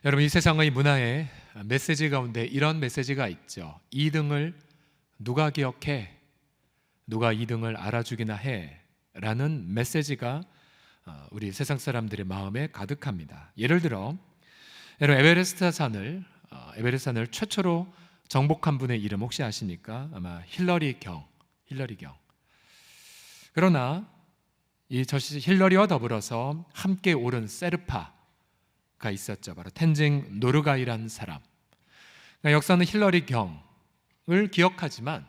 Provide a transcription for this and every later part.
여러분, 이 세상의 문화에 메시지 가운데 이런 메시지가 있죠. 2등을 누가 기억해? 누가 2등을 알아주기나 해? 라는 메시지가 우리 세상 사람들의 마음에 가득합니다. 예를 들어 여러분, 에베레스트 산을 최초로 정복한 분의 이름 혹시 아십니까? 아마 힐러리 경. 그러나 이 힐러리와 더불어서 함께 오른 세르파가 있었죠. 바로 텐징 노르가이라는 사람. 그러니까 역사는 힐러리 경을 기억하지만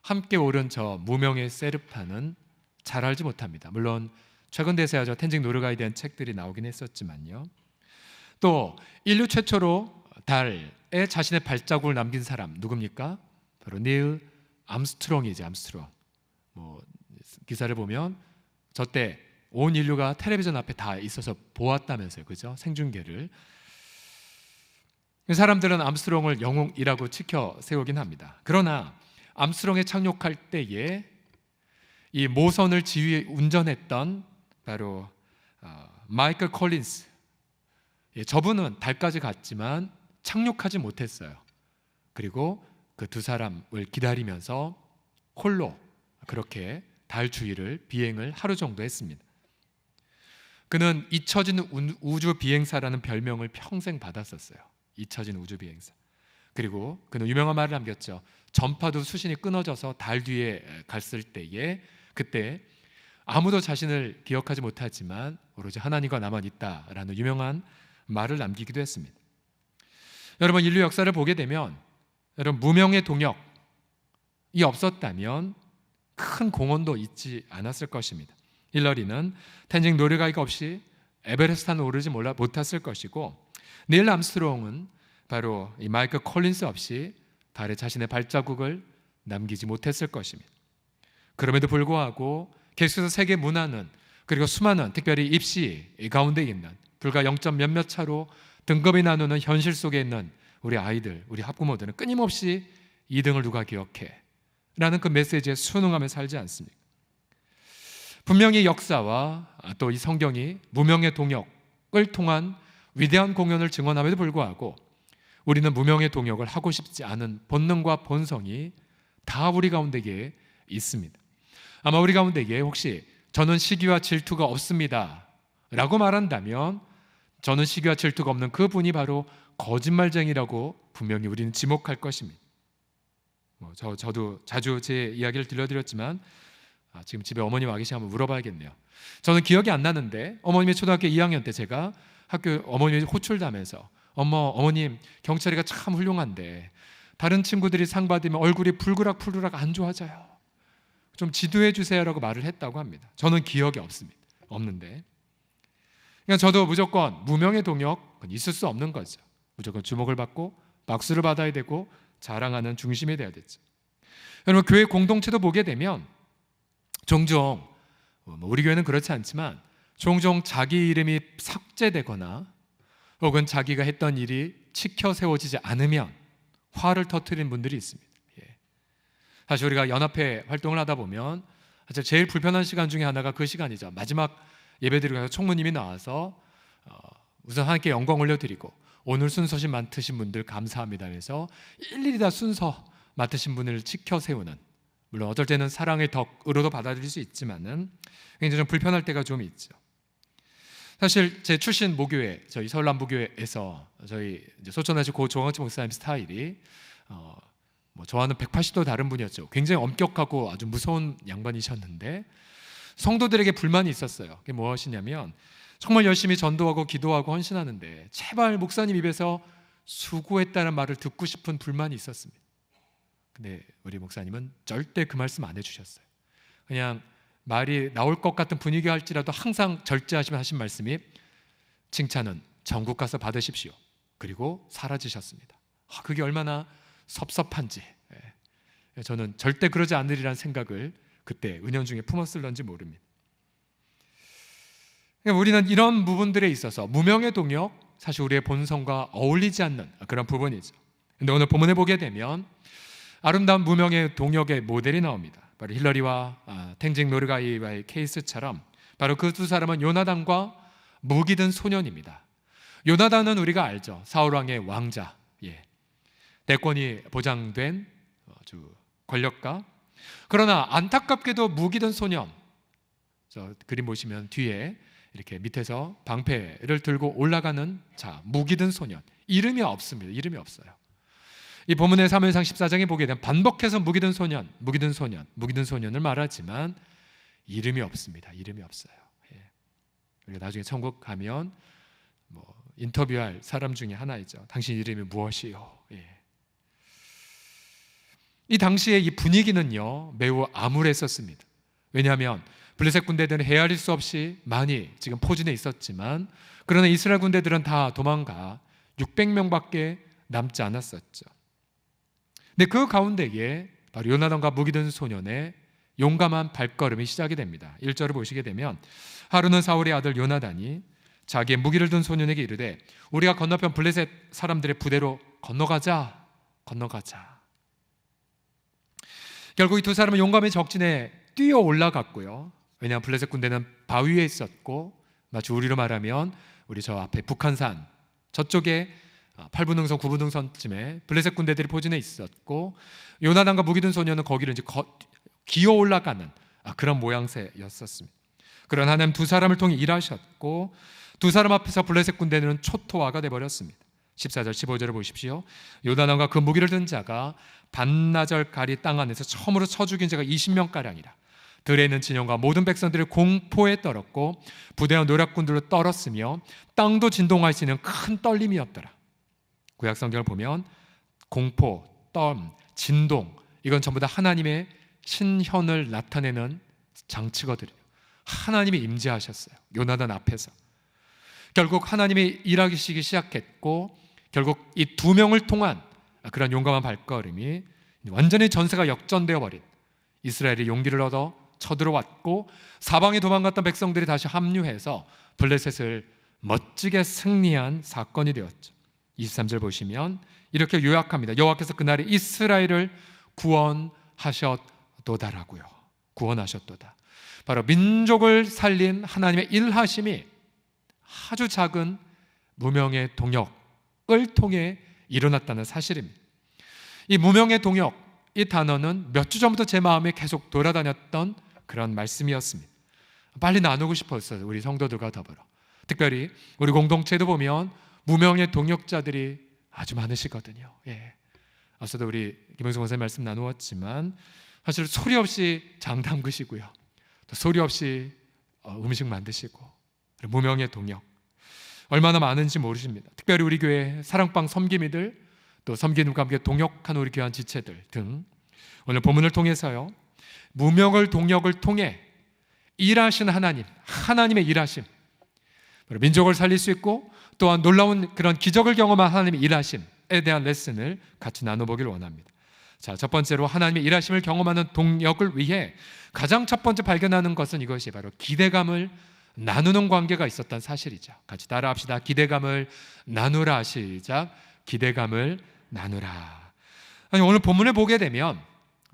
함께 오른 저 무명의 세르파는 잘 알지 못합니다. 물론 최근 대세야 텐징 노르가이에 대한 책들이 나오긴 했었지만요. 또 인류 최초로 달에 자신의 발자국을 남긴 사람 누굽니까? 바로 닐 암스트롱이지. 암스트롱. 기사를 보면 저때 온 인류가 텔레비전 앞에 다 있어서 보았다면서요, 그죠? 생중계를. 사람들은 암스트롱을 영웅이라고 지켜 세우긴 합니다. 그러나 암스트롱에 착륙할 때에 이 모선을 운전했던 바로 마이클 콜린스, 저분은 달까지 갔지만 착륙하지 못했어요. 그리고 그 두 사람을 기다리면서 홀로 그렇게 달 주위를 비행을 하루 정도 했습니다. 그는 잊혀진 우주 비행사라는 별명을 평생 받았었어요. 잊혀진 우주 비행사. 그리고 그는 유명한 말을 남겼죠. 전파도 수신이 끊어져서 달 뒤에 갔을 때에 그때 아무도 자신을 기억하지 못하지만 오로지 하나님과 나만 있다라는 유명한 말을 남기기도 했습니다. 여러분, 인류 역사를 보게 되면 여러분, 무명의 동역이 없었다면 큰 공헌도 있지 않았을 것입니다. 힐러리는 텐징 노르가이가 없이 에베레스트 산을 오르지 못했을 것이고, 닐 암스트롱은 바로 이 마이클 콜린스 없이 달에 자신의 발자국을 남기지 못했을 것입니다. 그럼에도 불구하고 계속해서 세계 문화는, 그리고 수많은 특별히 입시 가운데 있는 불과 0. 몇몇 차로 등급이 나누는 현실 속에 있는 우리 아이들, 우리 학부모들은 끊임없이 2등을 누가 기억해? 라는 그 메시지에 순응하며 살지 않습니까? 분명히 역사와 또 이 성경이 무명의 동역을 통한 위대한 공연을 증언함에도 불구하고 우리는 무명의 동역을 하고 싶지 않은 본능과 본성이 다 우리 가운데에 있습니다. 아마 우리 가운데에 혹시 저는 시기와 질투가 없습니다 라고 말한다면 저는 시기와 질투가 없는 그분이 바로 거짓말쟁이라고 분명히 우리는 지목할 것입니다. 저도 자주 제 이야기를 들려드렸지만 지금 집에 어머님 와 계시면 한번 물어봐야겠네요. 저는 기억이 안 나는데 어머님이 초등학교 2학년 때 제가 학교 어머님이 호출하면서 어머님 경찰이가 참 훌륭한데 다른 친구들이 상 받으면 얼굴이 불그락 안 좋아져요. 좀 지도해 주세요라고 말을 했다고 합니다. 저는 기억이 없는데 그러니까 저도 무조건 무명의 동역은 있을 수 없는 거죠. 무조건 주목을 받고 박수를 받아야 되고 자랑하는 중심이 돼야 되죠. 여러분, 교회 공동체도 보게 되면 종종 우리 교회는 그렇지 않지만 종종 자기 이름이 삭제되거나 혹은 자기가 했던 일이 치켜 세워지지 않으면 화를 터뜨리는 분들이 있습니다. 사실 우리가 연합회 활동을 하다 보면 사실 제일 불편한 시간 중에 하나가 그 시간이죠. 마지막 예배드리고 가서 총무님이 나와서 우선 하나님께 영광 올려드리고 오늘 순서신 맡으신 분들 감사합니다 해서 일일이 다 순서 맡으신 분을 지켜 세우는, 물론 어떨 때는 사랑의 덕으로도 받아들일 수 있지만은 굉장히 좀 불편할 때가 좀 있죠. 사실 제 출신 모교회, 저희 서울 남부교회에서 저희 소천하시 고 조광치 목사님 스타일이 저와는 180도 다른 분이었죠. 굉장히 엄격하고 아주 무서운 양반이셨는데 성도들에게 불만이 있었어요. 그게 무엇이냐면 정말 열심히 전도하고 기도하고 헌신하는데 제발 목사님 입에서 수고했다는 말을 듣고 싶은 불만이 있었습니다. 근데 우리 목사님은 절대 그 말씀 안 해주셨어요. 그냥 말이 나올 것 같은 분위기 할지라도 항상 절제하시면 하신 말씀이 칭찬은 전국 가서 받으십시오. 그리고 사라지셨습니다. 그게 얼마나 섭섭한지 저는 절대 그러지 않으리라는 생각을 그때 은연중에 품었을런지 모릅니다. 우리는 이런 부분들에 있어서 무명의 동역, 사실 우리의 본성과 어울리지 않는 그런 부분이죠. 그런데 오늘 본문에 보게 되면 아름다운 무명의 동역의 모델이 나옵니다. 바로 힐러리와 텐징 노르가이와의 케이스처럼 바로 그 두 사람은 요나단과 무기 든 소년입니다. 요나단은 우리가 알죠. 사울 왕의 왕자, 대권이 보장된 아주 권력가. 그러나 안타깝게도 무기든 소년, 저 그림 보시면 뒤에 이렇게 밑에서 방패를 들고 올라가는 자, 무기든 소년, 이름이 없습니다. 이름이 없어요. 이 본문의 사무엘상 14장에 보게 되면 반복해서 무기든 소년, 무기든 소년, 무기든 소년을 말하지만 이름이 없습니다. 이름이 없어요. 우리가 나중에 천국 가면 인터뷰할 사람 중에 하나이죠. 당신 이름이 무엇이요? 이 당시의 이 분위기는요, 매우 암울했었습니다. 왜냐하면 블레셋 군대들은 헤아릴 수 없이 많이 지금 포진해 있었지만, 그러나 이스라엘 군대들은 다 도망가 600명밖에 남지 않았었죠. 근데 그 가운데에 바로 요나단과 무기든 소년의 용감한 발걸음이 시작이 됩니다. 1절을 보시게 되면 하루는 사울의 아들 요나단이 자기의 무기를 든 소년에게 이르되 우리가 건너편 블레셋 사람들의 부대로 건너가자. 결국 이 두 사람은 용감히 적진에 뛰어 올라갔고요. 왜냐하면 블레셋 군대는 바위 위에 있었고, 마치 우리로 말하면 우리 저 앞에 북한산 저쪽에 8분능선 9분능선쯤에 블레셋 군대들이 포진해 있었고, 요나단과 무기든 소년은 거기를 이제 기어 올라가는 그런 모양새였었습니다. 그러나 하나님 두 사람을 통해 일하셨고, 두 사람 앞에서 블레셋 군대는 초토화가 되어버렸습니다. 14절 15절을 보십시오. 요나단과 그 무기를 든 자가 반나절 가리 땅 안에서 처음으로 쳐 죽인 자가 20명가량이라. 들에 있는 진영과 모든 백성들을 공포에 떨었고 부대와 노략군들로 떨었으며 땅도 진동할 수 있는 큰 떨림이었더라. 구약 성경을 보면 공포, 떨, 진동, 이건 전부 다 하나님의 신현을 나타내는 장치거든요. 하나님이 임재하셨어요. 요나단 앞에서. 결국 하나님이 일하시기 시작했고, 결국 이 두 명을 통한 그런 용감한 발걸음이 완전히 전세가 역전되어 버린, 이스라엘이 용기를 얻어 쳐들어왔고 사방에 도망갔던 백성들이 다시 합류해서 블레셋을 멋지게 승리한 사건이 되었죠. 23절 보시면 이렇게 요약합니다. 여호와께서 그날에 이스라엘을 구원하셨도다라고요. 구원하셨도다. 바로 민족을 살린 하나님의 일하심이 아주 작은 무명의 동역을 통해 일어났다는 사실입니다. 이 무명의 동역, 이 단어는 몇 주 전부터 제 마음에 계속 돌아다녔던 그런 말씀이었습니다. 빨리 나누고 싶었어요. 우리 성도들과 더불어. 특별히 우리 공동체도 보면 무명의 동역자들이 아주 많으시거든요. 앞서도 우리 김영수 권사님 말씀 나누었지만 사실 소리 없이 장 담그시고요, 또 소리 없이 음식 만드시고, 무명의 동역 얼마나 많은지 모르십니다. 특별히 우리 교회 사랑방 섬김이들, 또 섬기는과 함께 동역한 우리 교회한 지체들 등 오늘 본문을 통해서요, 무명을 동역을 통해 일하신 하나님의 일하심, 민족을 살릴 수 있고 또한 놀라운 그런 기적을 경험한 하나님의 일하심에 대한 레슨을 같이 나눠보기를 원합니다. 자, 첫 번째로 하나님의 일하심을 경험하는 동역을 위해 가장 첫 번째 발견하는 것은 이것이 바로 기대감을 나누는 관계가 있었던 사실이죠. 같이 따라합시다. 기대감을 나누라. 시작. 기대감을 나누라. 아니, 오늘 본문을 보게 되면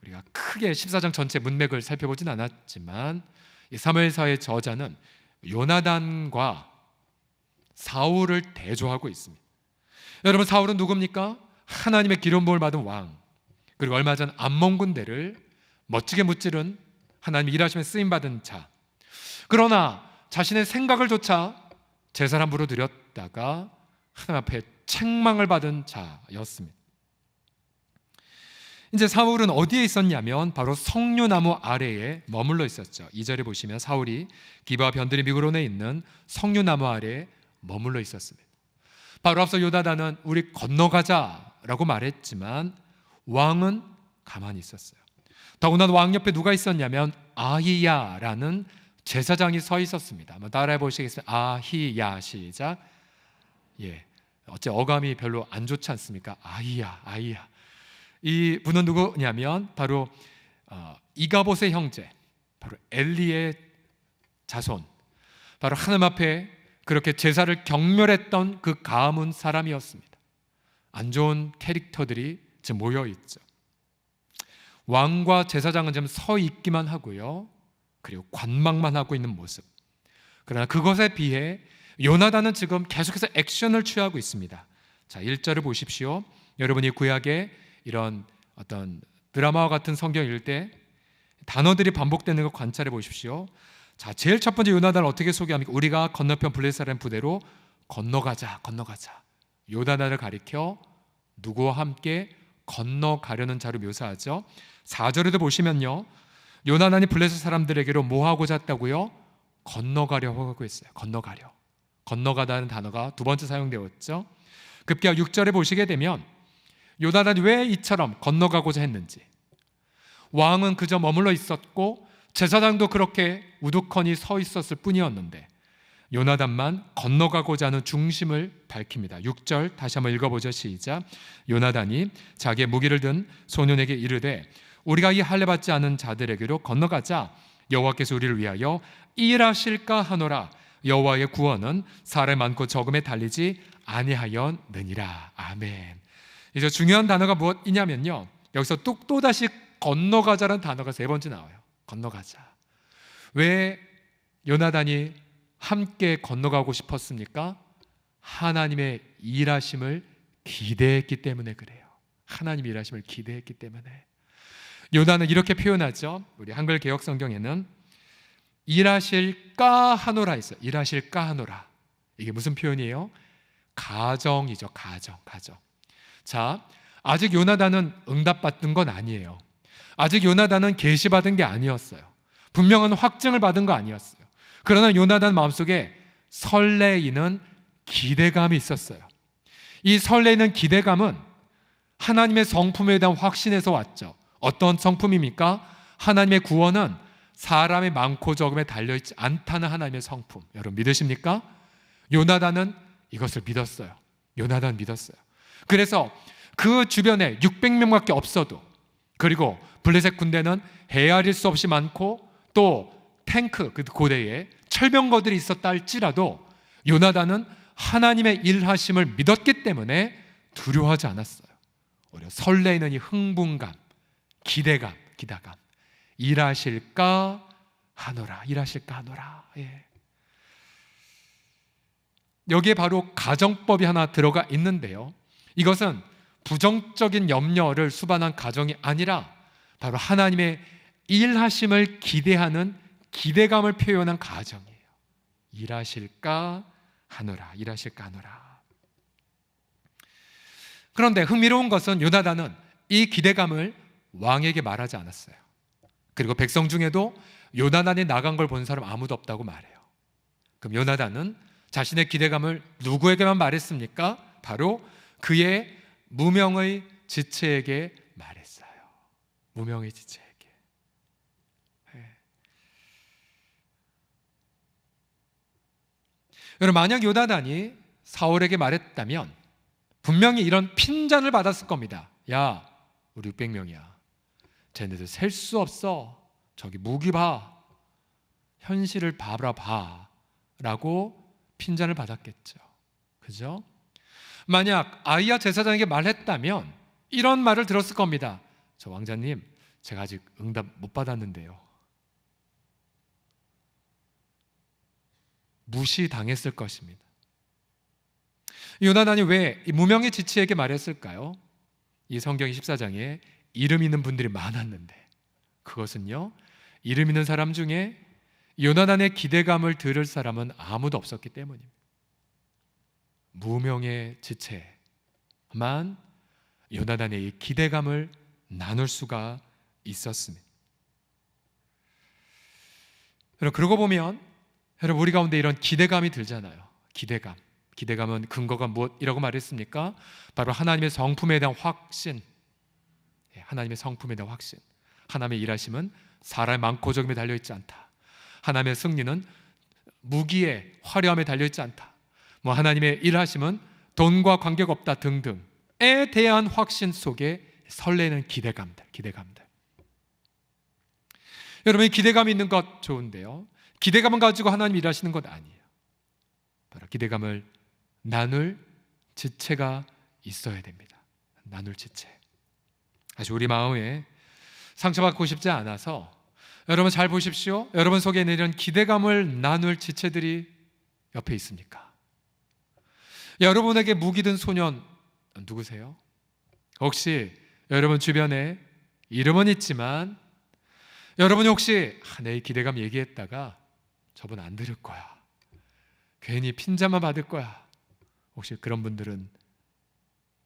우리가 크게 14장 전체 문맥을 살펴보진 않았지만 이 사무엘서의 저자는 요나단과 사울을 대조하고 있습니다. 여러분, 사울은 누굽니까? 하나님의 기름 부음을 받은 왕, 그리고 얼마 전 암몬 군대를 멋지게 무찌른 하나님의 일하심에 쓰임받은 자. 그러나 자신의 생각을 조차 제사함으로 드렸다가 하나님 앞에 책망을 받은 자였습니다. 이제 사울은 어디에 있었냐면 바로 석류나무 아래에 머물러 있었죠. 2절에 보시면 사울이 기브와 변들이 미그론에 있는 석류나무 아래에 머물러 있었습니다. 바로 앞서 요나단은 우리 건너가자라고 말했지만 왕은 가만히 있었어요. 더군다나 왕 옆에 누가 있었냐면 아히야라는 제사장이 서 있었습니다. 한번 따라해 보시겠습니다. 아히야. 시작. 어째 어감이 별로 안 좋지 않습니까? 아히야. 이 분은 누구냐면 바로 이가봇의 형제, 바로 엘리의 자손, 바로 하나님 앞에 그렇게 제사를 경멸했던 그 가문 사람이었습니다. 안 좋은 캐릭터들이 지금 모여 있죠. 왕과 제사장은 지금 서 있기만 하고요, 그리고 관망만 하고 있는 모습. 그러나 그것에 비해 요나단은 지금 계속해서 액션을 취하고 있습니다. 자, 1절을 보십시오. 여러분이 구약에 이런 어떤 드라마와 같은 성경 읽을 때 단어들이 반복되는 걸 관찰해 보십시오. 자, 제일 첫 번째 요나단을 어떻게 소개합니까? 우리가 건너편 블레셋이라는 부대로 건너가자. 요나단을 가리켜 누구와 함께 건너가려는 자로 묘사하죠. 4절에도 보시면요, 요나단이 블레셋 사람들에게로 뭐 하고자 했다고요? 건너가려 하고 있어요. 건너가다는 단어가 두 번째 사용되었죠. 급기야 6절에 보시게 되면 요나단이 왜 이처럼 건너가고자 했는지, 왕은 그저 머물러 있었고 제사장도 그렇게 우두커니 서 있었을 뿐이었는데 요나단만 건너가고자 하는 중심을 밝힙니다. 6절 다시 한번 읽어보죠. 시작. 요나단이 자기의 무기를 든 소년에게 이르되 우리가 이 할례 받지 않은 자들에게로 건너가자. 여호와께서 우리를 위하여 일하실까 하노라. 여호와의 구원은 사람 많고 적음에 달리지 아니하였느니라. 아멘. 이제 중요한 단어가 무엇이냐면요, 여기서 또다시 건너가자라는 단어가 세 번째 나와요. 건너가자. 왜 요나단이 함께 건너가고 싶었습니까? 하나님의 일하심을 기대했기 때문에 그래요. 하나님의 일하심을 기대했기 때문에. 요나는 이렇게 표현하죠. 우리 한글 개역 성경에는 일하실까 하노라 있어요. 일하실까 하노라. 이게 무슨 표현이에요? 가정이죠. 가정. 자, 아직 요나단은 응답받은 건 아니에요. 아직 요나단은 계시받은 게 아니었어요. 분명한 확증을 받은 거 아니었어요. 그러나 요나단 마음속에 설레이는 기대감이 있었어요. 이 설레이는 기대감은 하나님의 성품에 대한 확신에서 왔죠. 어떤 성품입니까? 하나님의 구원은 사람의 많고 적음에 달려있지 않다는 하나님의 성품. 여러분 믿으십니까? 요나단은 이것을 믿었어요. 요나단 믿었어요. 그래서 그 주변에 600명밖에 없어도, 그리고 블레셋 군대는 헤아릴 수 없이 많고 또 탱크, 그 고대에 철병거들이 있었다 할지라도 요나단은 하나님의 일하심을 믿었기 때문에 두려워하지 않았어요. 오히려 설레이는 이 흥분감, 기대감. 일하실까 하노라. 예. 여기에 바로 가정법이 하나 들어가 있는데요, 이것은 부정적인 염려를 수반한 가정이 아니라 바로 하나님의 일하심을 기대하는 기대감을 표현한 가정이에요. 일하실까 하노라. 그런데 흥미로운 것은 요나단은 이 기대감을 왕에게 말하지 않았어요. 그리고 백성 중에도 요나단이 나간 걸 본 사람 아무도 없다고 말해요. 그럼 요나단은 자신의 기대감을 누구에게만 말했습니까? 바로 그의 무명의 지체에게 말했어요. 무명의 지체에게. 여러분, 만약 요나단이 사울에게 말했다면 분명히 이런 핀잔을 받았을 겁니다. 야, 우리 600명이야. 쟤네들 셀 수 없어. 저기 무기 봐. 현실을 봐라 라고 핀잔을 받았겠죠. 그죠? 만약 아히야 제사장에게 말했다면 이런 말을 들었을 겁니다. 저 왕자님, 제가 아직 응답 못 받았는데요. 무시당했을 것입니다. 요나단이 왜 이 무명의 지체에게 말했을까요? 이 성경 14장에 이름 있는 분들이 많았는데, 그것은요, 이름 있는 사람 중에 요나단의 기대감을 들을 사람은 아무도 없었기 때문입니다. 무명의 지체만 요나단의 이 기대감을 나눌 수가 있었습니다. 여러분, 그러고 보면 여러분, 우리 가운데 이런 기대감이 들잖아요. 기대감은 근거가 무엇이라고 말했습니까? 바로 하나님의 성품에 대한 확신. 하나님의 성품에 대한 확신. 하나님의 일하심은 사람의 많고 적음에 달려있지 않다. 하나님의 승리는 무기의 화려함에 달려있지 않다. 하나님의 일하심은 돈과 관계가 없다 등등에 대한 확신 속에 설레는 기대감들. 여러분, 이 기대감이 있는 것 좋은데요, 기대감을 가지고 하나님 일하시는 것 아니에요. 바로 기대감을 나눌 지체가 있어야 됩니다. 나눌 지체. 사실 우리 마음에 상처받고 싶지 않아서, 여러분 잘 보십시오. 여러분 속에 있는 이런 기대감을 나눌 지체들이 옆에 있습니까? 여러분에게 무기 든 소년 누구세요? 혹시 여러분 주변에 이름은 있지만 여러분이 혹시 내 기대감 얘기했다가 저분 안 들을 거야, 괜히 핀잔만 받을 거야, 혹시 그런 분들은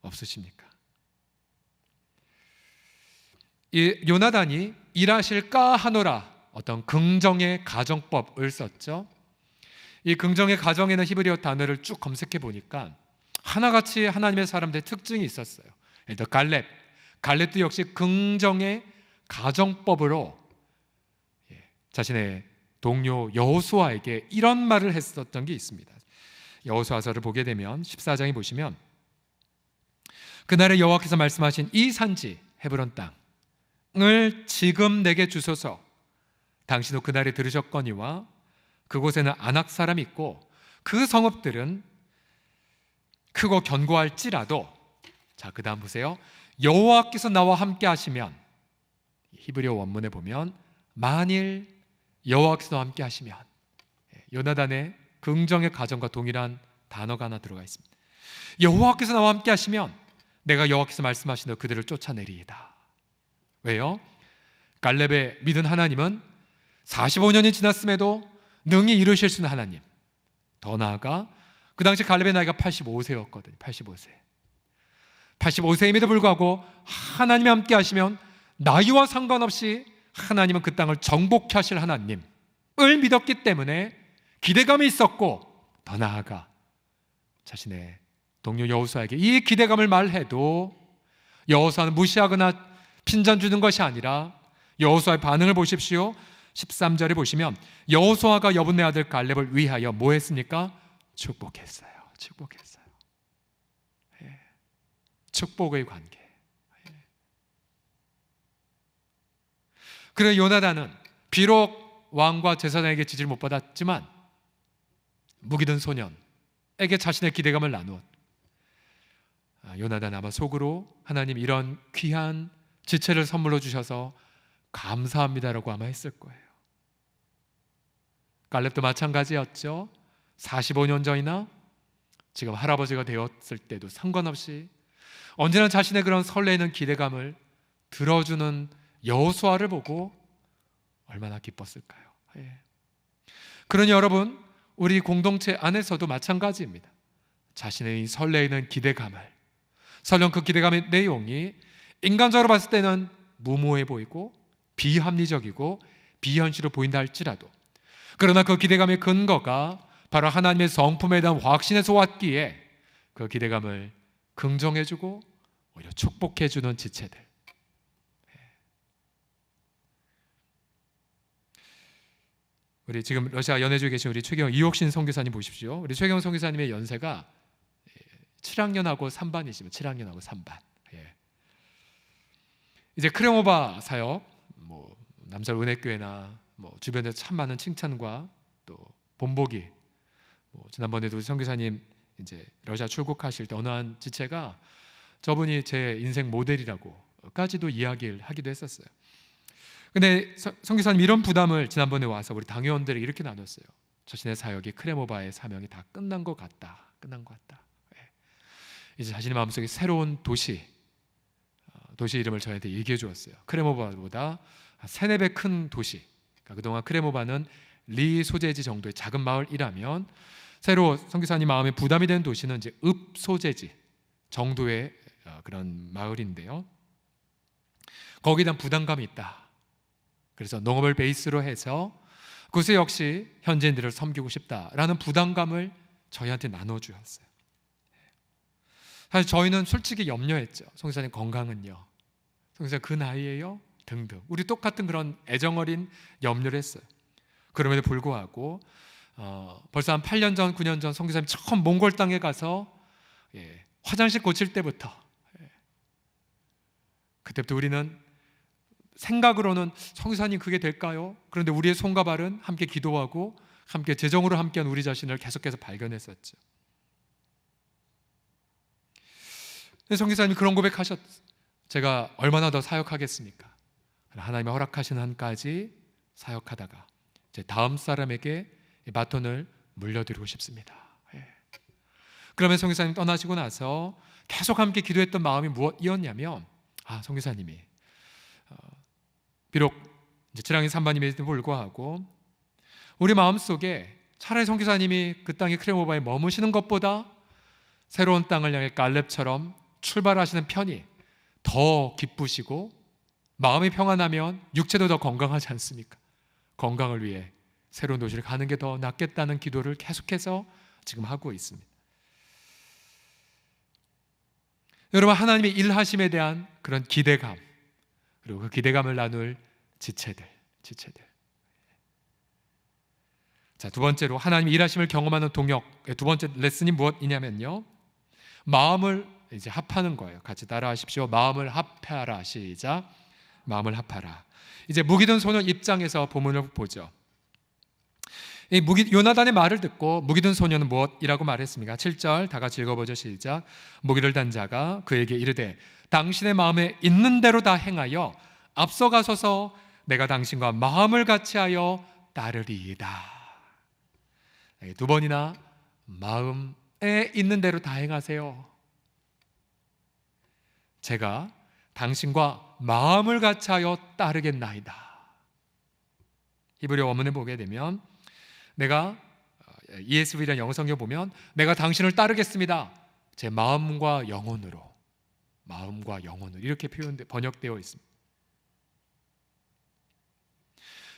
없으십니까? 이 요나단이 일하실까 하노라, 어떤 긍정의 가정법을 썼죠. 이 긍정의 가정에는 히브리어 단어를 쭉 검색해 보니까 하나같이 하나님의 사람들의 특징이 있었어요. 예를 들어 갈렙도 역시 긍정의 가정법으로 자신의 동료 여호수아에게 이런 말을 했었던 게 있습니다. 여호수아서를 보게 되면 14장에 보시면 그날에 여호와께서 말씀하신 이 산지 헤브론 땅을 지금 내게 주소서. 당신도 그날에 들으셨거니와 그곳에는 아낙 사람이 있고 그 성읍들은 크고 견고할지라도, 자, 그 다음 보세요. 여호와께서 나와 함께 하시면, 히브리어 원문에 보면 만일 여호와께서 나와 함께 하시면, 요나단의 긍정의 가정과 동일한 단어가 하나 들어가 있습니다. 여호와께서 나와 함께 하시면 내가 여호와께서 말씀하신 대로 그들을 쫓아내리이다. 왜요? 갈렙의 믿은 하나님은 45년이 지났음에도 능히 이루실 수 있는 하나님. 더 나아가 그 당시 갈렙의 나이가 85세였거든요. 85세임에도 불구하고 하나님이 함께 하시면 나이와 상관없이 하나님은 그 땅을 정복케 하실 하나님을 믿었기 때문에 기대감이 있었고, 더 나아가 자신의 동료 여호수아에게 이 기대감을 말해도 여호수아는 무시하거나 핀잔 주는 것이 아니라 여호수아의 반응을 보십시오. 13절에 보시면 여호수아가 여분네 아들 갈렙을 위하여 뭐 했습니까? 축복했어요. 축복의 관계. 그래 요나단은 비록 왕과 제사장에게 지지를 못 받았지만 무기든 소년에게 자신의 기대감을 나누었. 요나단 아마 속으로 하나님 이런 귀한 지체를 선물로 주셔서 감사합니다라고 아마 했을 거예요. 갈렙도 마찬가지였죠. 45년 전이나 지금 할아버지가 되었을 때도 상관없이 언제나 자신의 그런 설레이는 기대감을 들어주는 여호수아를 보고 얼마나 기뻤을까요? 그러니 여러분, 우리 공동체 안에서도 마찬가지입니다. 자신의 설레이는 기대감을, 설령 그 기대감의 내용이 인간적으로 봤을 때는 무모해 보이고 비합리적이고 비현실로 보인다 할지라도, 그러나 그 기대감의 근거가 바로 하나님의 성품에 대한 확신에서 왔기에 그 기대감을 긍정해주고 오히려 축복해주는 지체들. 우리 지금 러시아 연해주에 계신 우리 최경 이옥신 선교사님 보십시오. 우리 최경 선교사님의 연세가 7학년하고 3반이시면 7학년하고 3반. 이제 크레모바 사역, 남설 은혜교회나 주변에 참 많은 칭찬과 또 본보기. 지난번에도 선교사님 이제 러시아 출국하실 때 어느 한 지체가 저분이 제 인생 모델이라고까지도 이야기를 하기도 했었어요. 근데 선교사님 이런 부담을 지난번에 와서 우리 당회원들에게 이렇게 나눴어요. 자신의 사역이 크레모바의 사명이 다 끝난 것 같다. 이제 자신의 마음속에 새로운 도시 이름을 저희한테 얘기해 주었어요. 크레모바보다 3-4배 큰 도시. 그러니까 그동안 크레모바는 리 소재지 정도의 작은 마을이라면 새로 선교사님 마음에 부담이 되는 도시는 이제 읍 소재지 정도의 그런 마을인데요. 거기에 대한 부담감이 있다. 그래서 농업을 베이스로 해서 그곳에 역시 현지인들을 섬기고 싶다라는 부담감을 저희한테 나눠주었어요. 사실 저희는 솔직히 염려했죠. 선교사님 건강은요? 선교사님 그 나이에요? 등등. 우리 똑같은 그런 애정어린 염려를 했어요. 그럼에도 불구하고 벌써 한 8년 전, 9년 전 선교사님 처음 몽골 땅에 가서 화장실 고칠 때부터 그때부터 우리는 생각으로는 선교사님 그게 될까요? 그런데 우리의 손과 발은 함께 기도하고 함께 재정으로 함께한 우리 자신을 계속해서 발견했었죠. 선교사님이 그런 고백하셨어요. 제가 얼마나 더 사역하겠습니까? 하나님이 허락하신 한까지 사역하다가 이제 다음 사람에게 이 바톤을 물려드리고 싶습니다. 그러면 선교사님 떠나시고 나서 계속 함께 기도했던 마음이 무엇이었냐면, 선교사님이 비록 이제 지랑이 3반임에도 불구하고 우리 마음속에 차라리 선교사님이 그 땅의 크레모바에 머무시는 것보다 새로운 땅을 향해 갈렙처럼 출발하시는 편이 더 기쁘시고, 마음이 평안하면 육체도 더 건강하지 않습니까? 건강을 위해 새로운 도시를 가는 게 더 낫겠다는 기도를 계속해서 지금 하고 있습니다. 여러분, 하나님의 일하심에 대한 그런 기대감, 그리고 그 기대감을 나눌 지체들. 자, 두 번째로 하나님의 일하심을 경험하는 동역, 두 번째 레슨이 무엇이냐면요, 마음을 이제 합하는 거예요. 같이 따라하십시오. 마음을 합하라. 시작. 마음을 합하라. 이제 무기든 소년 입장에서 본문을 보죠. 이 요나단의 말을 듣고 무기든 소년은 무엇이라고 말했습니까? 7절 다 같이 읽어보죠. 시작. 무기를 단 자가 그에게 이르되 당신의 마음에 있는 대로 다 행하여 앞서가소서 내가 당신과 마음을 같이하여 따르리이다. 두 번이나 마음에 있는 대로 다 행하세요. 제가 당신과 마음을 같이하여 따르겠나이다. 히브리어 원문에 보게 되면, 내가 ESV라는 영어 성경 보면 내가 당신을 따르겠습니다. 제 마음과 영혼으로 이렇게 번역되어 있습니다.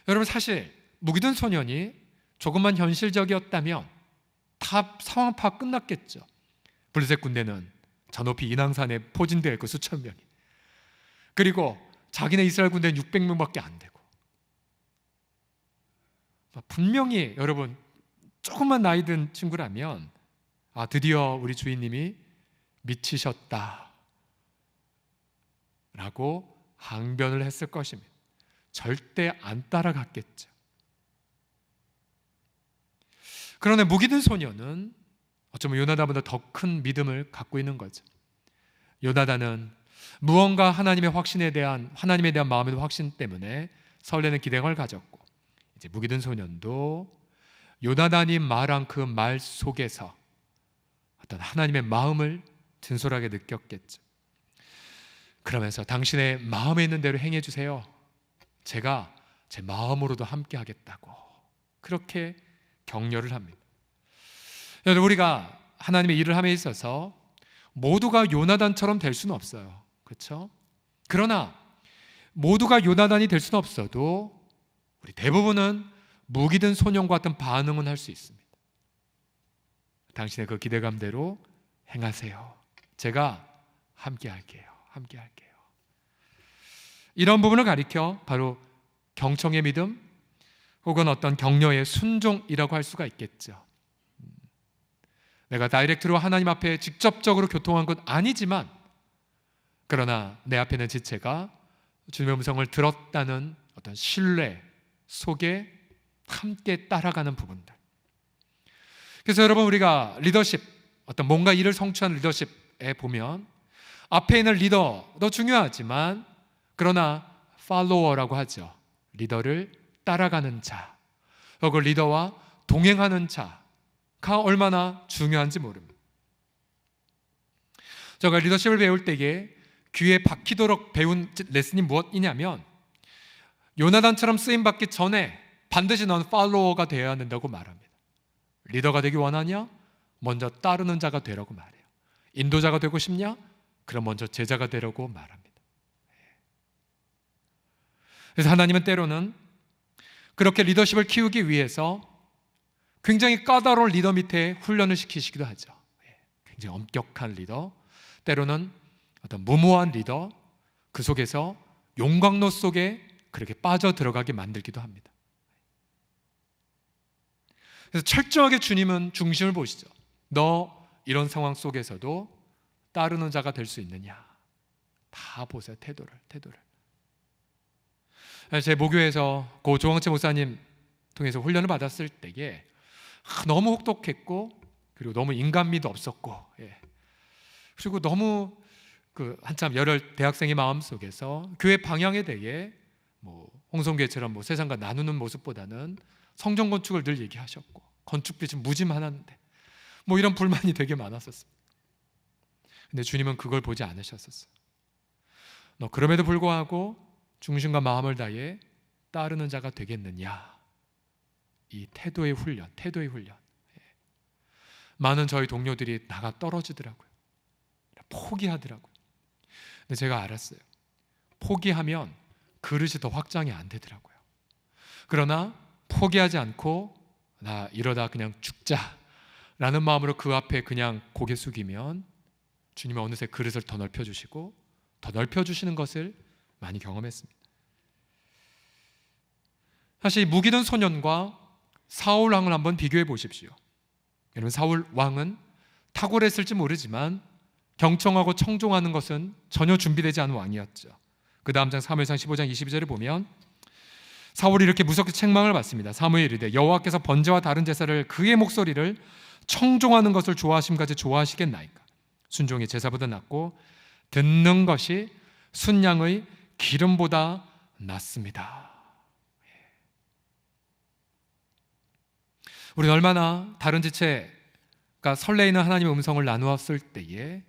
여러분, 사실 무기든 소년이 조금만 현실적이었다면 다 상황 파악 끝났겠죠. 블레셋 군대는 저 높이 인왕산에 포진되어 있고 수천 명이, 그리고 자기네 이스라엘 군대는 600명밖에 안 되고, 분명히 여러분 조금만 나이 든 친구라면 드디어 우리 주인님이 미치셨다 라고 항변을 했을 것입니다. 절대 안 따라갔겠죠. 그러나 무기든 소년은 어쩌면 요나단보다 더 큰 믿음을 갖고 있는 거죠. 요나단은 무언가 하나님의 대한 마음의 확신 때문에 설레는 기대감을 가졌고, 이제 무기든 소년도 요나단이 말한 그 말 속에서 어떤 하나님의 마음을 진솔하게 느꼈겠죠. 그러면서 당신의 마음에 있는 대로 행해 주세요. 제가 제 마음으로도 함께 하겠다고 그렇게 격려를 합니다. 여러분, 우리가 하나님의 일을 함에 있어서 모두가 요나단처럼 될 수는 없어요. 그렇죠? 그러나 모두가 요나단이 될 수는 없어도 우리 대부분은 무기든 소년과 같은 반응은 할 수 있습니다. 당신의 그 기대감대로 행하세요. 제가 함께 할게요. 이런 부분을 가리켜 바로 경청의 믿음 혹은 어떤 격려의 순종이라고 할 수가 있겠죠. 내가 다이렉트로 하나님 앞에 직접적으로 교통한 건 아니지만, 그러나 내 앞에 있는 지체가 주님의 음성을 들었다는 어떤 신뢰 속에 함께 따라가는 부분들. 그래서 여러분, 우리가 리더십, 어떤 뭔가 일을 성취하는 리더십에 보면 앞에 있는 리더도 중요하지만, 그러나 팔로워라고 하죠. 리더를 따라가는 자, 혹은 리더와 동행하는 자가 얼마나 중요한지 모릅니다. 제가 리더십을 배울 때에 귀에 박히도록 배운 레슨이 무엇이냐면, 요나단처럼 쓰임받기 전에 반드시 넌 팔로워가 되어야 된다고 말합니다. 리더가 되기 원하냐? 먼저 따르는 자가 되라고 말해요. 인도자가 되고 싶냐? 그럼 먼저 제자가 되라고 말합니다. 그래서 하나님은 때로는 그렇게 리더십을 키우기 위해서 굉장히 까다로운 리더 밑에 훈련을 시키시기도 하죠. 굉장히 엄격한 리더, 때로는 어떤 무모한 리더, 그 속에서 용광로 속에 그렇게 빠져 들어가게 만들기도 합니다. 그래서 철저하게 주님은 중심을 보시죠. 너 이런 상황 속에서도 따르는 자가 될 수 있느냐? 다 보세요. 태도를. 제 모교에서 고 조광채 목사님 통해서 훈련을 받았을 때에 너무 혹독했고, 그리고 너무 인간미도 없었고, 그리고 너무 한참 열혈 대학생의 마음 속에서 교회 방향에 대해 홍성교회처럼 세상과 나누는 모습보다는 성전 건축을 늘 얘기하셨고, 건축 빛은 무지만한데 뭐 이런 불만이 되게 많았었어요. 근데 주님은 그걸 보지 않으셨었어요. 너 그럼에도 불구하고 중심과 마음을 다해 따르는 자가 되겠느냐. 이 태도의 훈련. 많은 저희 동료들이 나가 떨어지더라고요. 포기하더라고요. 근데 제가 알았어요. 포기하면 그릇이 더 확장이 안 되더라고요. 그러나 포기하지 않고 나 이러다 그냥 죽자라는 마음으로 그 앞에 그냥 고개 숙이면 주님은 어느새 그릇을 더 넓혀주시고 더 넓혀주시는 것을 많이 경험했습니다. 사실 무기든 소년과 사울 왕을 한번 비교해 보십시오. 여러분, 사울 왕은 탁월했을지 모르지만 경청하고 청종하는 것은 전혀 준비되지 않은 왕이었죠. 그 다음 장 사무엘상 15장 22절을 보면 사울이 이렇게 무섭게 책망을 받습니다. 사무엘이 이르되 여호와께서 번제와 다른 제사를 그의 목소리를 청종하는 것을 좋아하심까지 좋아하시겠나이까. 순종이 제사보다 낫고 듣는 것이 순양의 기름보다 낫습니다. 우리는 얼마나 다른 지체가 설레이는 하나님의 음성을 나누었을 때에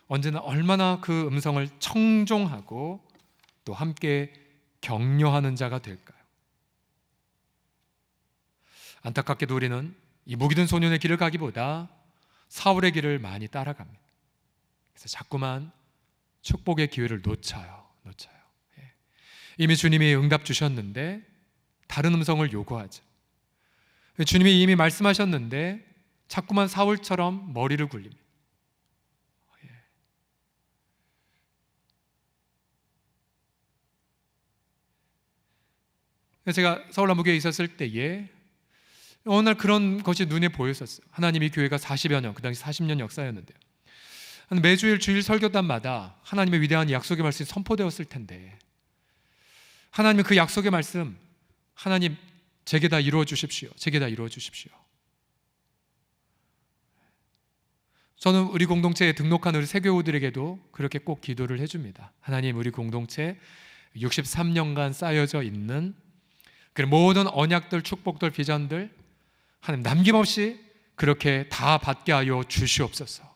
언제나 얼마나 그 음성을 청종하고 또 함께 격려하는 자가 될까요? 안타깝게도 우리는 이 무기든 소년의 길을 가기보다 사울의 길을 많이 따라갑니다. 그래서 자꾸만 축복의 기회를 놓쳐요. 이미 주님이 응답 주셨는데 다른 음성을 요구하죠. 주님이 이미 말씀하셨는데 자꾸만 사울처럼 머리를 굴립니다. 제가 서울남부교회에 있었을 때에 어느 날 그런 것이 눈에 보였었어요. 하나님이 교회가 40여 년, 그 당시 40년 역사였는데요. 매주일 주일 설교단마다 하나님의 위대한 약속의 말씀이 선포되었을 텐데 하나님은 그 약속의 말씀, 하나님 제게 다 이루어 주십시오. 저는 우리 공동체에 등록한 우리 세교우들에게도 그렇게 꼭 기도를 해줍니다. 하나님, 우리 공동체 63년간 쌓여져 있는 그 모든 언약들, 축복들, 비전들 하나님 남김없이 그렇게 다 받게 하여 주시옵소서.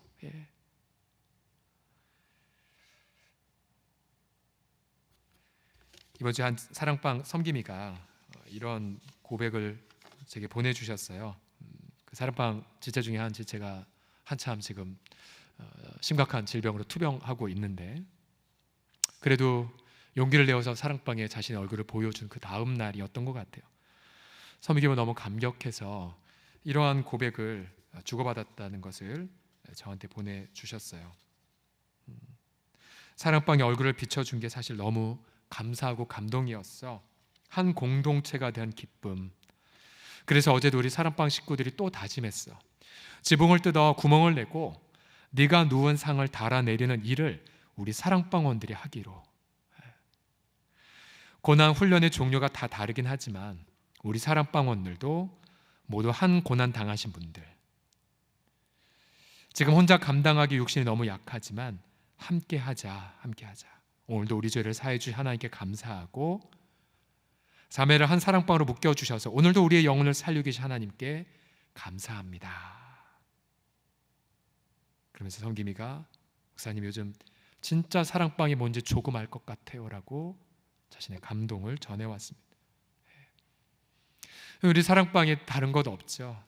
이번 주에 한 사랑방 섬김이가 이런 고백을 제게 보내주셨어요. 그 사랑방 지체 중에 한 지체가 한참 지금 심각한 질병으로 투병하고 있는데 그래도 용기를 내어서 사랑방에 자신의 얼굴을 보여준 그 다음 날이었던 것 같아요. 섬기면 너무 감격해서 이러한 고백을 주고받았다는 것을 저한테 보내주셨어요. 사랑방에 얼굴을 비춰준 게 사실 너무 감사하고 감동이었어. 한 공동체가 된 기쁨. 그래서 어제도 우리 사랑방 식구들이 또 다짐했어. 지붕을 뜯어 구멍을 내고 네가 누운 상을 달아내리는 일을 우리 사랑방원들이 하기로. 고난 훈련의 종류가 다 다르긴 하지만 우리 사랑방원들도 모두 한 고난 당하신 분들, 지금 혼자 감당하기 육신이 너무 약하지만 함께 하자. 오늘도 우리 죄를 사해 주신 하나님께 감사하고 자매를 한 사랑방으로 묶여주셔서 오늘도 우리의 영혼을 살리고 계신 하나님께 감사합니다. 그러면서 성김이가 목사님 요즘 진짜 사랑방이 뭔지 조금 알 것 같아요 라고 자신의 감동을 전해왔습니다. 우리 사랑방에 다른 것 없죠.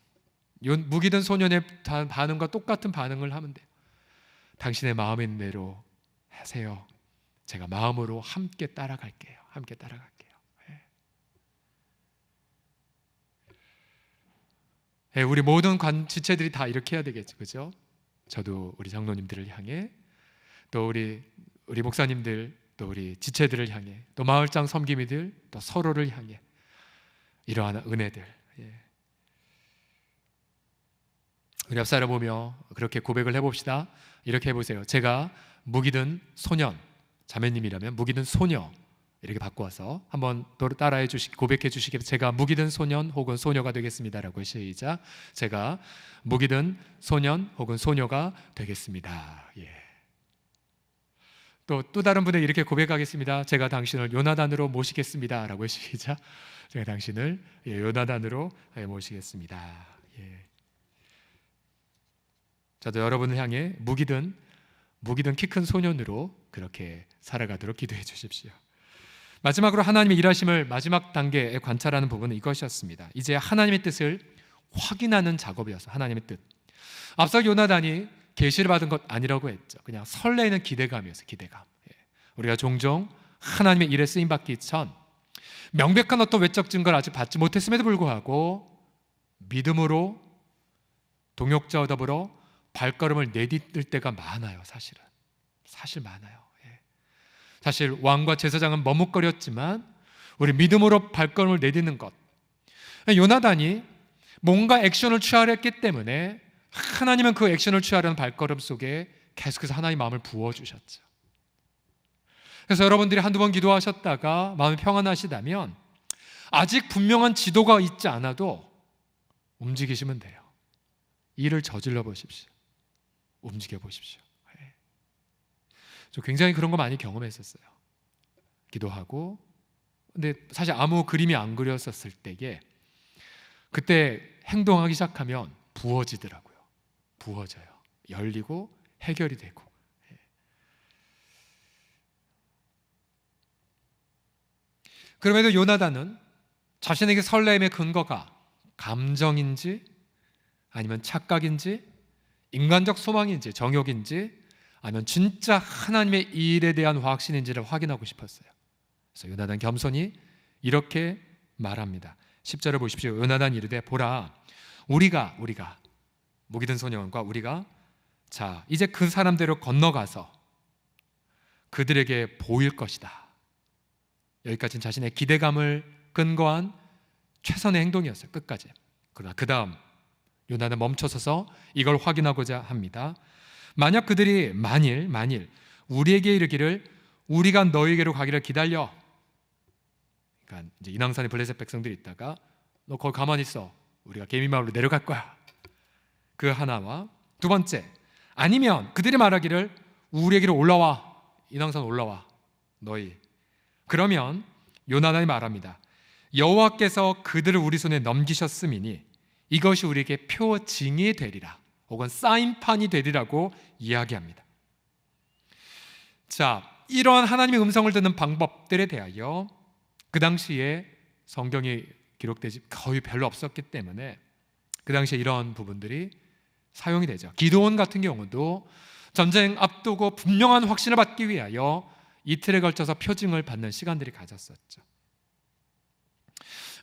무기든 소년의 반응과 똑같은 반응을 하면 돼요. 당신의 마음의 대로 하세요. 제가 마음으로 함께 따라갈게요. 우리 모든 지체들이 다 이렇게 해야 되겠죠, 그죠? 저도 우리 장로님들을 향해, 또 우리 목사님들, 또 우리 지체들을 향해, 또 마을장 섬김이들, 또 서로를 향해 이러한 은혜들. 우리 앞사람 보며 그렇게 고백을 해봅시다. 이렇게 해보세요. 제가 무기든 소년, 자매님이라면 무기든 소녀 이렇게 바꿔서 한번 따라해 주시, 고백해 주시기. 제가 무기든 소년 혹은 소녀가 되겠습니다라고. 시작. 제가 무기든 소년 혹은 소녀가 되겠습니다. 또 다른 분에게 이렇게 고백하겠습니다. 제가 당신을 요나단으로 모시겠습니다라고. 시작. 제가 당신을 요나단으로 모시겠습니다. 저도 여러분을 향해 무기든 키 큰 소년으로 그렇게 살아가도록 기도해 주십시오. 마지막으로 하나님의 일하심을 마지막 단계에 관찰하는 부분은 이것이었습니다. 이제 하나님의 뜻을 확인하는 작업이어서 하나님의 뜻. 앞서 요나단이 계시를 받은 것 아니라고 했죠. 그냥 설레는 기대감이었어요. 기대감. 우리가 종종 하나님의 일에 쓰임받기 전 명백한 어떤 외적 증거를 아직 받지 못했음에도 불구하고 믿음으로 동역자와 더불어 발걸음을 내딛을 때가 많아요. 사실 많아요. 사실 왕과 제사장은 머뭇거렸지만 우리 믿음으로 발걸음을 내딛는 것, 요나단이 뭔가 액션을 취하려 했기 때문에 하나님은 그 액션을 취하려는 발걸음 속에 계속해서 하나님 마음을 부어주셨죠. 그래서 여러분들이 한두 번 기도하셨다가 마음이 평안하시다면 아직 분명한 지도가 있지 않아도 움직이시면 돼요. 일을 저질러 보십시오. 움직여 보십시오. 저 굉장히 그런 거 많이 경험했었어요. 기도하고 근데 사실 아무 그림이 안 그렸었을 때에 그때 행동하기 시작하면 부어지더라고요. 부어져요. 열리고 해결이 되고. 그럼에도 요나단은 자신에게 설렘의 근거가 감정인지 아니면 착각인지 인간적 소망인지 정욕인지 아니면 진짜 하나님의 일에 대한 확신인지를 확인하고 싶었어요. 그래서 요나단 겸손히 이렇게 말합니다. 10절을 보십시오. 요나단 이르되 보라 우리가 무기든 소년과 우리가 자 이제 그 사람대로 건너가서 그들에게 보일 것이다. 여기까지는 자신의 기대감을 근거한 최선의 행동이었어요. 끝까지. 그러나 그 다음 요나단 멈춰서서 이걸 확인하고자 합니다. 만약 그들이 만일 우리에게 이르기를 우리가 너희에게로 가기를 기다려. 그러니까 이제 인왕산에 블레셋 백성들이 있다가 너 거기 가만히 있어. 우리가 개미마을로 내려갈 거야. 그 하나와 두 번째 아니면 그들이 말하기를 우리에게로 올라와. 인왕산 올라와. 너희. 그러면 요나단이 말합니다. 여호와께서 그들을 우리 손에 넘기셨음이니 이것이 우리에게 표징이 되리라. 혹은 사인판이 되리라고 이야기합니다. 자, 이러한 하나님의 음성을 듣는 방법들에 대하여 그 당시에 성경이 기록되지 거의 별로 없었기 때문에 그 당시에 이런 부분들이 사용이 되죠. 기드온 같은 경우도 전쟁 앞두고 분명한 확신을 받기 위하여 이틀에 걸쳐서 표징을 받는 시간들이 가졌었죠.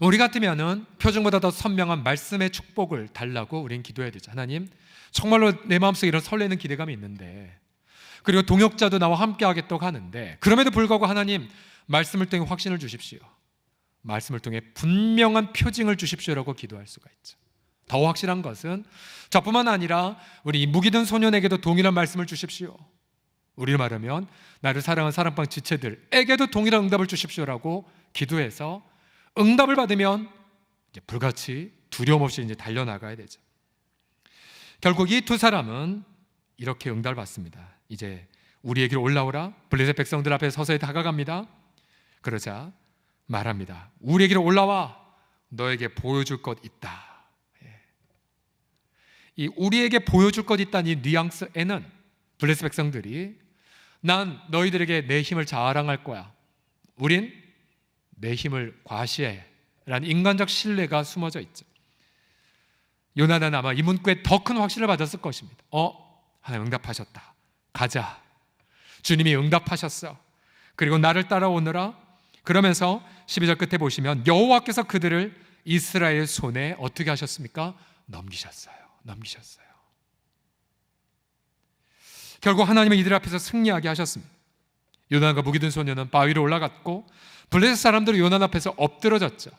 우리 같으면은 표징보다 더 선명한 말씀의 축복을 달라고 우리는 기도해야 되죠. 하나님, 정말로 내 마음속에 이런 설레는 기대감이 있는데, 그리고 동역자도 나와 함께 하겠다고 하는데, 그럼에도 불구하고 하나님 말씀을 통해 확신을 주십시오. 말씀을 통해 분명한 표징을 주십시오라고 기도할 수가 있죠. 더 확실한 것은 저뿐만 아니라 우리 무기든 소년에게도 동일한 말씀을 주십시오. 우리를 말하면 나를 사랑하는 사랑방 지체들에게도 동일한 응답을 주십시오라고 기도해서 응답을 받으면 이제 불같이 두려움 없이 이제 달려나가야 되죠. 결국 이 두 사람은 이렇게 응답을 받습니다. 이제 우리에게로 올라오라. 블레셋 백성들 앞에 서서히 다가갑니다. 그러자 말합니다. 우리에게로 올라와. 너에게 보여줄 것 있다. 이 우리에게 보여줄 것 있다는 이 뉘앙스에는 블레셋 백성들이 난 너희들에게 내 힘을 자랑할 거야. 우린 내 힘을 과시해 라는 인간적 신뢰가 숨어져 있죠. 요나단은 아마 이 문구에 더 큰 확신을 받았을 것입니다. 하나님 응답하셨다. 가자. 주님이 응답하셨어. 그리고 나를 따라오느라. 그러면서 12절 끝에 보시면 여호와께서 그들을 이스라엘 손에 어떻게 하셨습니까? 넘기셨어요. 결국 하나님은 이들 앞에서 승리하게 하셨습니다. 요나단과 무기든 소년은 바위로 올라갔고 블레셋 사람들은 요나단 앞에서 엎드러졌죠.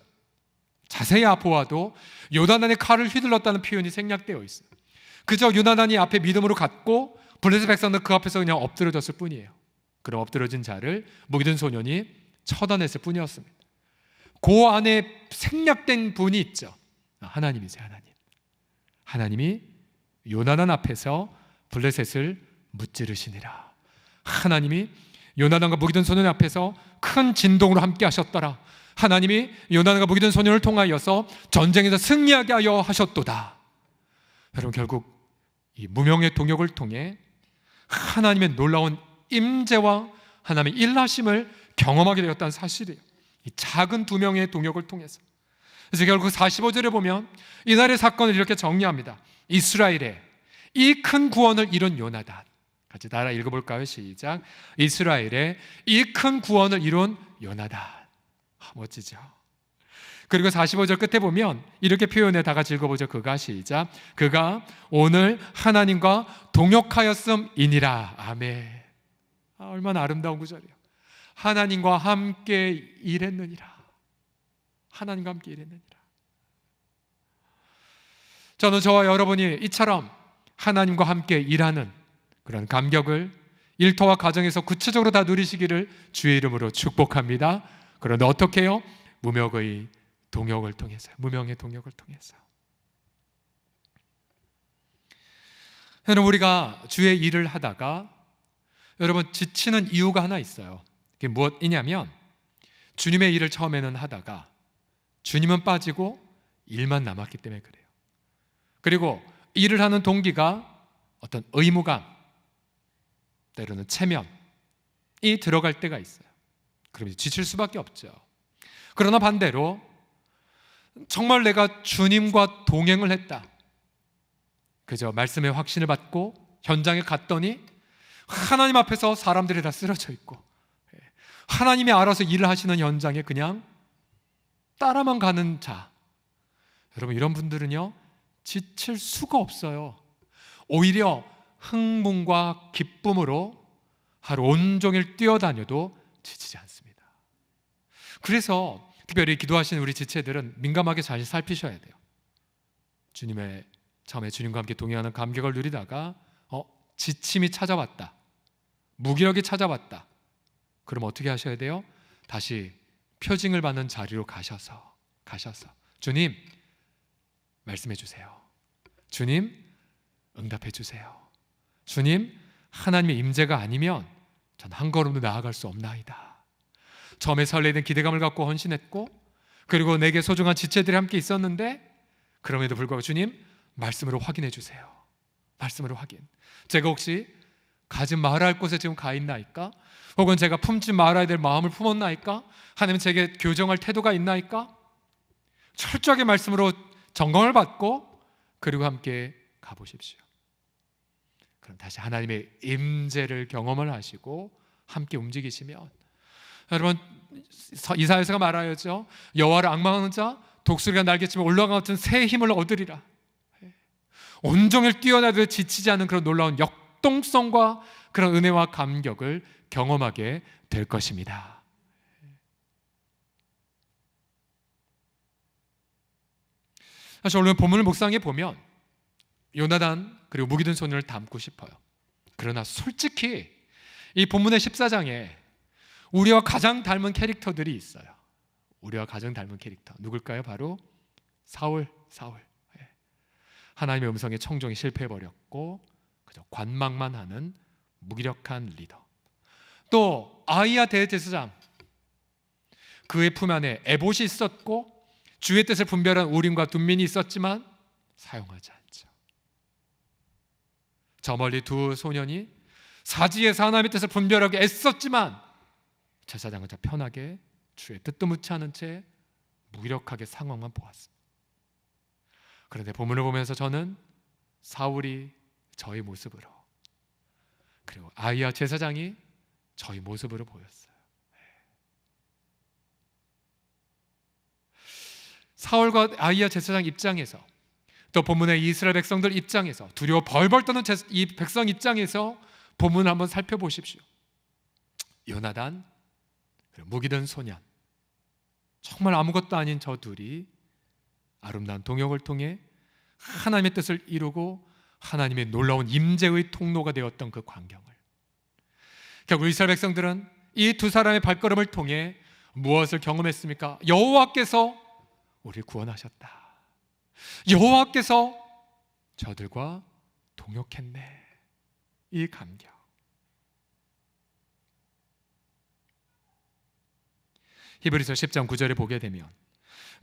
자세히 보아도 요나단의 칼을 휘둘렀다는 표현이 생략되어 있어요. 그저 요나단이 앞에 믿음으로 갔고 블레셋 백성들은 그 앞에서 그냥 엎드러졌을 뿐이에요. 그럼 엎드러진 자를 무기든 소년이 처단했을 뿐이었습니다. 그 안에 생략된 분이 있죠. 하나님이세요. 하나님이 요나단 앞에서 블레셋을 무찌르시니라. 하나님이 요나단과 무기든 소년 앞에서 큰 진동으로 함께 하셨더라. 하나님이 요나단과 무기든 소년을 통하여서 전쟁에서 승리하게 하여 하셨도다. 여러분 결국 이 무명의 동역을 통해 하나님의 놀라운 임재와 하나님의 일하심을 경험하게 되었다는 사실이에요. 이 작은 2명의 동역을 통해서. 그래서 결국 45절에 보면 이날의 사건을 이렇게 정리합니다. 이스라엘의 이 큰 구원을 이룬 요나단. 같이 따라 읽어볼까요? 시작. 이스라엘의 이 큰 구원을 이룬 요나단. 멋지죠? 그리고 45절 끝에 보면 이렇게 표현해, 다 같이 읽어보죠. 그가, 시작. 그가 오늘 하나님과 동역하였음이니라. 아멘. 얼마나 아름다운 구절이에요. 하나님과 함께 일했느니라. 하나님과 함께 일했느니라. 저는 저와 여러분이 이처럼 하나님과 함께 일하는 그런 감격을 일터와 가정에서 구체적으로 다 누리시기를 주의 이름으로 축복합니다. 그런데 어떻게 해요? 무명의 동역을 통해서, 무명의 동역을 통해서. 여러분, 우리가 주의 일을 하다가 여러분 지치는 이유가 하나 있어요. 그게 무엇이냐면 주님의 일을 처음에는 하다가 주님은 빠지고 일만 남았기 때문에 그래요. 그리고 일을 하는 동기가 어떤 의무감, 때로는 체면이 들어갈 때가 있어요. 그러면 지칠 수밖에 없죠. 그러나 반대로 정말 내가 주님과 동행을 했다, 그저 말씀의 확신을 받고 현장에 갔더니 하나님 앞에서 사람들이 다 쓰러져 있고 하나님이 알아서 일을 하시는 현장에 그냥 따라만 가는 자, 여러분 이런 분들은요 지칠 수가 없어요. 오히려 흥분과 기쁨으로 하루 온종일 뛰어다녀도 지치지 않습니다. 그래서 특별히 기도하시는 우리 지체들은 민감하게 잘 살피셔야 돼요. 처음에 주님과 함께 동행하는 감격을 누리다가 지침이 찾아왔다, 무기력이 찾아왔다, 그럼 어떻게 하셔야 돼요? 다시 표징을 받는 자리로 가셔서 주님 말씀해 주세요. 주님 응답해 주세요. 주님, 하나님의 임재가 아니면 전 한 걸음도 나아갈 수 없나이다. 처음에 설레이던 기대감을 갖고 헌신했고, 그리고 내게 소중한 지체들이 함께 있었는데 그럼에도 불구하고 주님 말씀으로 확인해 주세요. 말씀으로 확인. 제가 혹시 가지 말아야 할 곳에 지금 가 있나이까? 혹은 제가 품지 말아야 될 마음을 품었나이까? 하나님 제게 교정할 태도가 있나이까? 철저하게 말씀으로 점검을 받고 그리고 함께 가보십시오. 그럼 다시 하나님의 임재를 경험을 하시고 함께 움직이시면, 여러분 이사야서가 말하였죠. 여호와를 앙망하는 자 독수리가 날개치며 올라간 같은 새 힘을 얻으리라. 온종일 뛰어나도 지치지 않는 그런 놀라운 역동성과 그런 은혜와 감격을 경험하게 될 것입니다. 사실 오늘 본문을 묵상해 보면 요나단 그리고 무기든 소년을 담고 싶어요. 그러나 솔직히 이 본문의 14장에 우리와 가장 닮은 캐릭터들이 있어요. 우리와 가장 닮은 캐릭터 누굴까요? 바로 사울. 하나님의 음성에 청종이 실패해버렸고 그저 관망만 하는 무기력한 리더. 또 아히야 대제사장, 그의 품 안에 에봇이 있었고 주의 뜻을 분별한 우림과 둠민이 있었지만 사용하지 않죠. 저 멀리 두 소년이 사지에서 하나님의 뜻을 분별하기 애썼지만 제사장은 자 편하게 주의 뜻도 묻지 않은 채 무기력하게 상황만 보았습니다. 그런데 본문을 보면서 저는 사울이 저의 모습으로, 그리고 아히야 제사장이 저의 모습으로 보였어요. 사울과 아히야 제사장 입장에서, 또 본문의 이스라엘 백성들 입장에서, 두려워 벌벌 떠는 이 백성 입장에서 본문을 한번 살펴보십시오. 요나단, 무기든 소년, 정말 아무것도 아닌 저 둘이 아름다운 동역을 통해 하나님의 뜻을 이루고 하나님의 놀라운 임재의 통로가 되었던 그 광경을, 결국 이스라엘 백성들은 이 두 사람의 발걸음을 통해 무엇을 경험했습니까? 여호와께서 우리를 구원하셨다. 여호와께서 저들과 동역했네. 이 감격. 히브리서 10장 9절에 보게 되면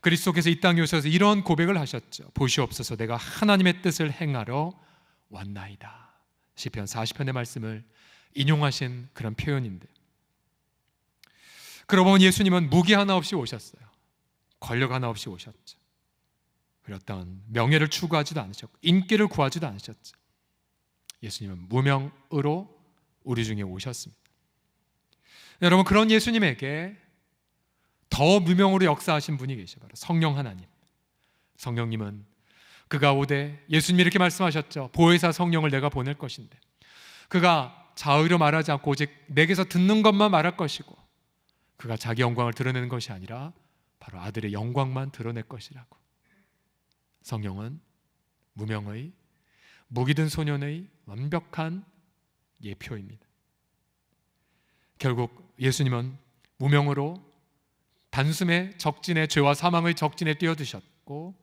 그리스도께서 이 땅에 오셔서 이런 고백을 하셨죠. 보시옵소서, 내가 하나님의 뜻을 행하러 왔나이다. 시편 40편의 말씀을 인용하신 그런 표현인데, 그러고 보면 예수님은 무기 하나 없이 오셨어요. 권력 하나 없이 오셨죠. 그리고 어떤 명예를 추구하지도 않으셨고 인기를 구하지도 않으셨죠. 예수님은 무명으로 우리 중에 오셨습니다. 여러분, 그런 예수님에게 더 무명으로 역사하신 분이 계셔, 바로 성령 하나님. 성령님은 그가 오되, 예수님이 이렇게 말씀하셨죠. 보혜사 성령을 내가 보낼 것인데 그가 자의로 말하지 않고 오직 내게서 듣는 것만 말할 것이고, 그가 자기 영광을 드러내는 것이 아니라 바로 아들의 영광만 드러낼 것이라고. 성령은 무명의, 무기든 소년의 완벽한 예표입니다. 결국 예수님은 무명으로 단숨에 적진의 죄와 사망의 적진에 뛰어드셨고,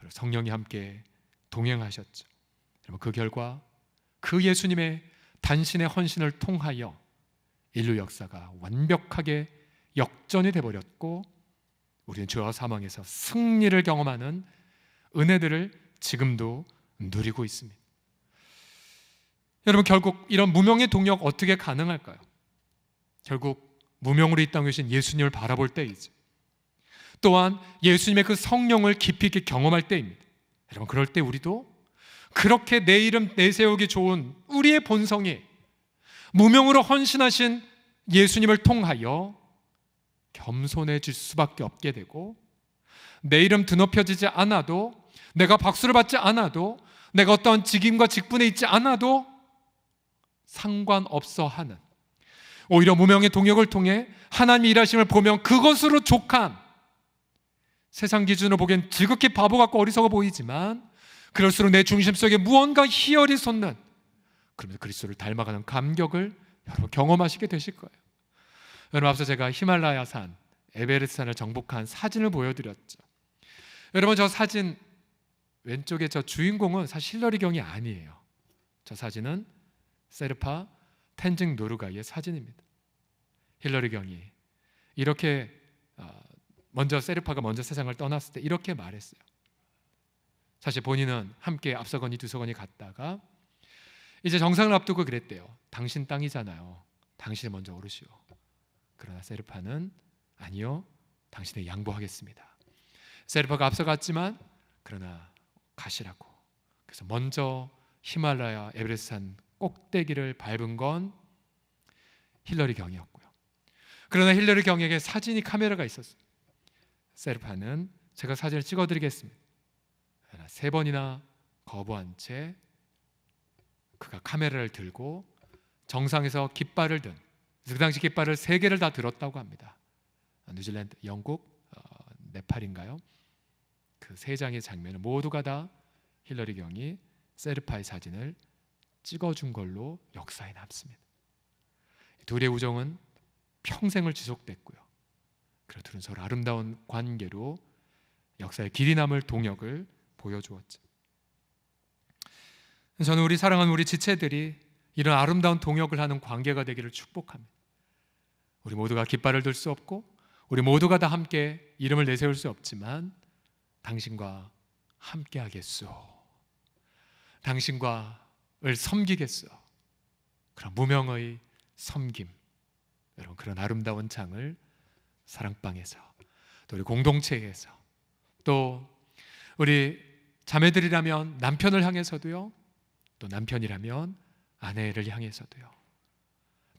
성령이 함께 동행하셨죠. 여러분, 그 결과 그 예수님의 단신의 헌신을 통하여 인류 역사가 완벽하게 역전이 되어버렸고, 우리는 죄와 사망에서 승리를 경험하는 은혜들을 지금도 누리고 있습니다. 여러분, 결국 이런 무명의 동력 어떻게 가능할까요? 결국 무명으로 이 땅에 오신 예수님을 바라볼 때이죠. 또한 예수님의 그 성령을 깊이 있게 경험할 때입니다. 여러분, 그럴 때 우리도 그렇게 내 이름 내세우기 좋은 우리의 본성이 무명으로 헌신하신 예수님을 통하여 겸손해질 수밖에 없게 되고, 내 이름 드높여지지 않아도, 내가 박수를 받지 않아도, 내가 어떤 직임과 직분에 있지 않아도 상관없어 하는, 오히려 무명의 동역을 통해 하나님의 일하심을 보면 그것으로 족한, 세상 기준으로 보기엔 지극히 바보 같고 어리석어 보이지만 그럴수록 내 중심 속에 무언가 희열이 솟는, 그러면서 그리스도를 닮아가는 감격을 여러분 경험하시게 되실 거예요. 여러분, 앞서 제가 히말라야산, 에베레스트산을 정복한 사진을 보여드렸죠. 여러분, 저 사진 왼쪽에 저 주인공은 사실 힐러리 경이 아니에요. 저 사진은 세르파 텐징 노르가이의 사진입니다. 힐러리 경이 이렇게 세르파가 먼저 세상을 떠났을 때 이렇게 말했어요. 사실 본인은 함께 앞서거니 뒤서거니 갔다가 이제 정상을 앞두고 그랬대요. 당신 땅이잖아요. 당신이 먼저 오르시오. 그러나 세르파는 아니요, 당신에게 양보하겠습니다. 세르파가 앞서갔지만 그러나 가시라고. 그래서 먼저 히말라야 에베레스트산 꼭대기를 밟은 건 힐러리 경이었고요. 그러나 힐러리 경에게 사진이 카메라가 있었어요. 세르파는 제가 사진을 찍어드리겠습니다. 그러나 3번이나 거부한 채 그가 카메라를 들고 정상에서 깃발을 든, 그 당시 깃발을 3개를 다 들었다고 합니다. 뉴질랜드, 영국, 네팔인가요? 그 3장의 장면을 모두가 다 힐러리 경이 세르파의 사진을 찍어준 걸로 역사에 남습니다. 둘의 우정은 평생을 지속됐고요. 그리고 둘은 서로 아름다운 관계로 역사의 길이 남을 동역을 보여주었죠. 저는 우리 사랑하는 우리 지체들이 이런 아름다운 동역을 하는 관계가 되기를 축복합니다. 우리 모두가 깃발을 들 수 없고 우리 모두가 다 함께 이름을 내세울 수 없지만 당신과 함께 하겠소, 당신과를 섬기겠소, 그런 무명의 섬김, 여러분, 그런 아름다운 장을 사랑방에서, 또 우리 공동체에서, 또 우리 자매들이라면 남편을 향해서도요, 또 남편이라면 아내를 향해서도요,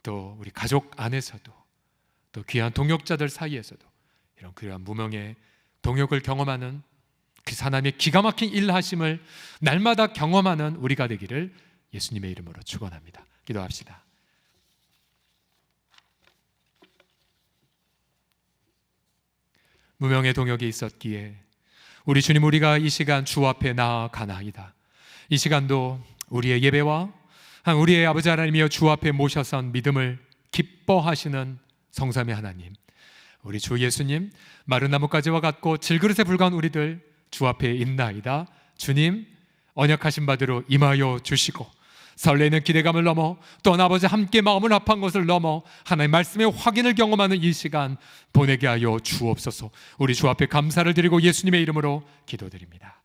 또 우리 가족 안에서도, 또 귀한 동역자들 사이에서도 이런 그러한 무명의 동역을 경험하는 그 하나님의 기가 막힌 일하심을 날마다 경험하는 우리가 되기를 예수님의 이름으로 축원합니다. 기도합시다. 무명의 동역이 있었기에 우리 주님, 우리가 이 시간 주 앞에 나아가나이다. 이 시간도 우리의 예배와 우리의 아버지 하나님이여 주 앞에 모셔선 믿음을 기뻐하시는 성삼위 하나님, 우리 주 예수님, 마른 나뭇가지와 같고 질그릇에 불과한 우리들 주 앞에 있나이다. 주님, 언약하신 바대로 임하여 주시고 설레는 기대감을 넘어 또 아버지 함께 마음을 합한 것을 넘어 하나님의 말씀의 확인을 경험하는 이 시간 보내게 하여 주옵소서. 우리 주 앞에 감사를 드리고 예수님의 이름으로 기도드립니다.